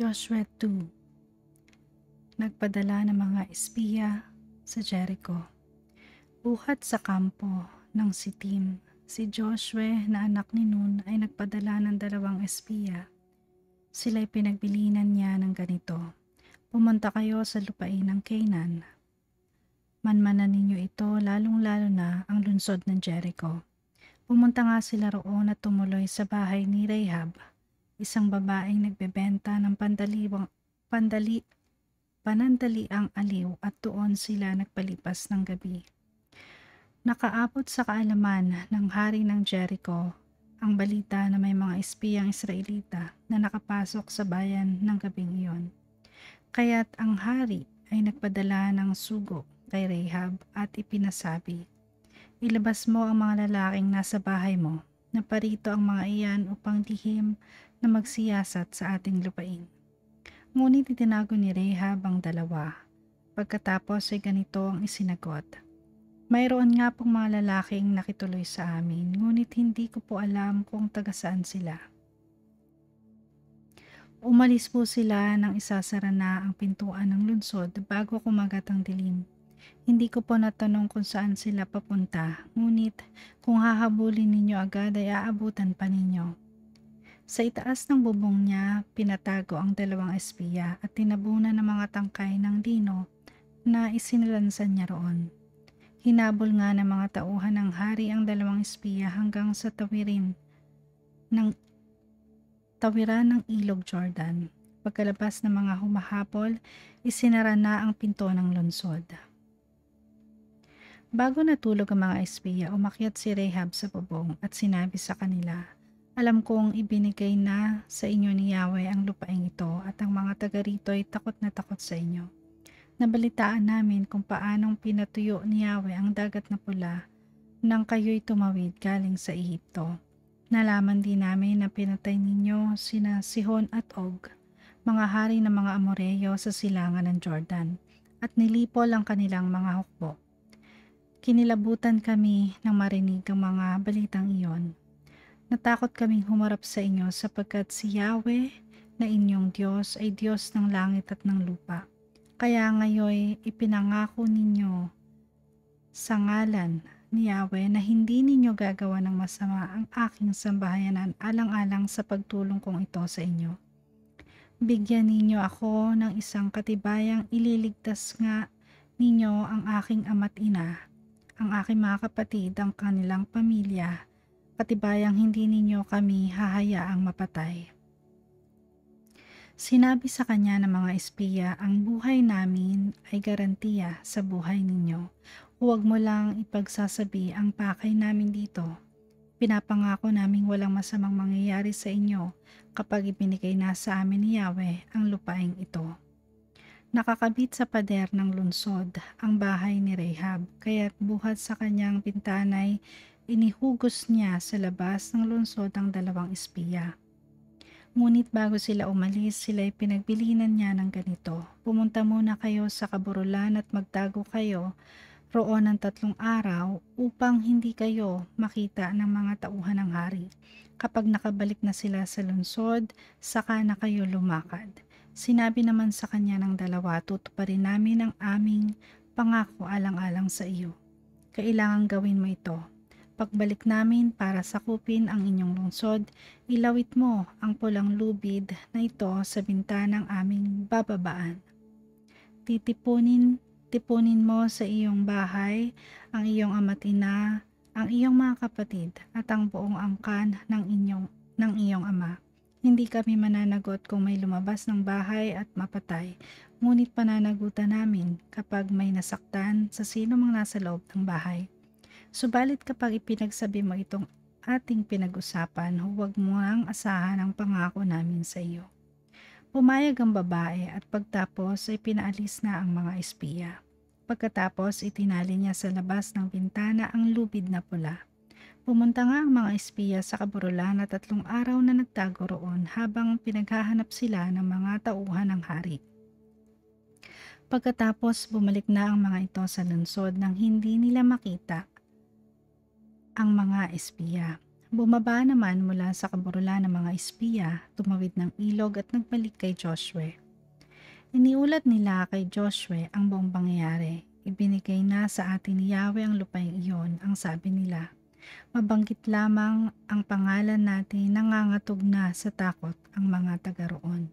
Joshua 2. Nagpadala ng mga espiya sa Jericho. Buhat sa kampo ng Sitim, si Joshua na anak ni Nun ay nagpadala ng 2 espiya. Sila'y pinagbilinan niya ng ganito: "Pumunta kayo sa lupain ng Canaan. Manmanan ninyo ito, lalong-lalo na ang lungsod ng Jericho." Pumunta nga sila roon at tumuloy sa bahay ni Rahab, isang babaeng nagbebenta ng panandaliang aliw, at doon sila nagpalipas ng gabi. Nakaabot sa kaalaman ng hari ng Jericho ang balita na may mga espiyang Israelita na nakapasok sa bayan ng gabing iyon. Kaya't ang hari ay nagpadala ng sugo kay Rahab at ipinasabi, "Ilabas mo ang mga lalaking nasa bahay mo, na parito ang mga iyan upang lihim na magsiyasat sa ating lupain." Ngunit itinago ni Rahab ang 2. Pagkatapos ay ganito ang isinagot: "Mayroon nga pong mga lalaking nakituloy sa amin, ngunit hindi ko po alam kung taga saan sila. Umalis po sila nang isasara na ang pintuan ng lungsod bago kumagat ang dilim. Hindi ko po natanong kung saan sila papunta, ngunit kung hahabulin ninyo agad ay aabutan pa ninyo." Sa itaas ng bubong niya, pinatago ang 2 espiya at tinabunan ng mga tangkay ng lino na isinilansan niya roon. Hinabol nga ng mga tauhan ng hari ang 2 espiya hanggang sa tawiran ng ilog Jordan. Pagkalabas ng mga humahapol, isinara na ang pinto ng lungsod. Bago natulog ang mga espiya, umakyat si Rahab sa bubong at sinabi sa kanila, "Alam kong ibinigay na sa inyo ni Yahweh ang lupaing ito at ang mga taga rito ay takot na takot sa inyo. Nabalitaan namin kung paanong pinatuyo ni Yahweh ang dagat na pula nang kayo'y tumawid galing sa Ehipto. Nalaman din namin na pinatay ninyo sina Sihon at Og, mga hari ng mga Amoreyo sa silangan ng Jordan, at nilipol ang kanilang mga hukbo. Kinilabutan kami nang marinig ang mga balitang iyon. Natakot kaming humarap sa inyo sapagkat si Yahweh na inyong Diyos ay Diyos ng langit at ng lupa. Kaya ngayon ipinangako ninyo sa ngalan ni Yahweh na hindi ninyo gagawa ng masama ang aking sambahayanan alang-alang sa pagtulong kong ito sa inyo. Bigyan ninyo ako ng isang katibayang ililigtas nga ninyo ang aking ama't ina, ang aking mga kapatid, ang kanilang pamilya, katibayang hindi ninyo kami hahayaang mapatay." Sinabi sa kanya ng mga espiya, "Ang buhay namin ay garantiya sa buhay ninyo. Huwag mo lang ipagsasabi ang pakay namin dito. Pinapangako naming walang masamang mangyayari sa inyo kapag ibinigay na sa amin ni Yahweh ang lupaing ito." Nakakabit sa pader ng lungsod ang bahay ni Rahab, kaya't buhat sa kanyang bintanay inihugos niya sa labas ng lungsod ang 2 espiya. Ngunit bago sila umalis, sila'y pinagbilinan niya ng ganito: "Pumunta muna kayo sa kaburulan at magtago kayo roon ng 3 araw upang hindi kayo makita ng mga tauhan ng hari. Kapag nakabalik na sila sa lungsod, saka na kayo lumakad." Sinabi naman sa kanya ng 2, "Tutuparin namin ang aming pangako alang-alang sa iyo. Kailangang gawin mo ito. Pagbalik namin para sakupin ang inyong lungsod, ilawit mo ang pulang lubid na ito sa bintanang aming bababaan. Tipunin mo sa iyong bahay ang iyong ama't ina, ang iyong mga kapatid, at ang buong angkan ng iyong ama. Hindi kami mananagot kung may lumabas ng bahay at mapatay, ngunit pananagutan namin kapag may nasaktan sa sino mang nasa loob ng bahay. Subalit kapag ipinagsabi mo itong ating pinag-usapan, huwag mo nang asahan ang pangako namin sa iyo." Pumayag ang babae at pagtapos ay pinaalis na ang mga espiya. Pagkatapos itinali niya sa labas ng bintana ang lubid na pula. Pumunta nga ang mga espiya sa kaburulan at 3 araw na nagtago roon habang pinaghahanap sila ng mga tauhan ng hari. Pagkatapos bumalik na ang mga ito sa lungsod nang hindi nila makita ang mga espiya. Bumaba naman mula sa kaburulan ng mga espiya, tumawid ng ilog at nagbalik kay Joshua. Iniulat nila kay Joshua ang buong pangyayari. Ibinigay na sa atin ni Yahweh ang lupaing iyon, ang sabi nila. Mabanggit lamang ang pangalan natin, nangangatog na sa takot ang mga taga roon.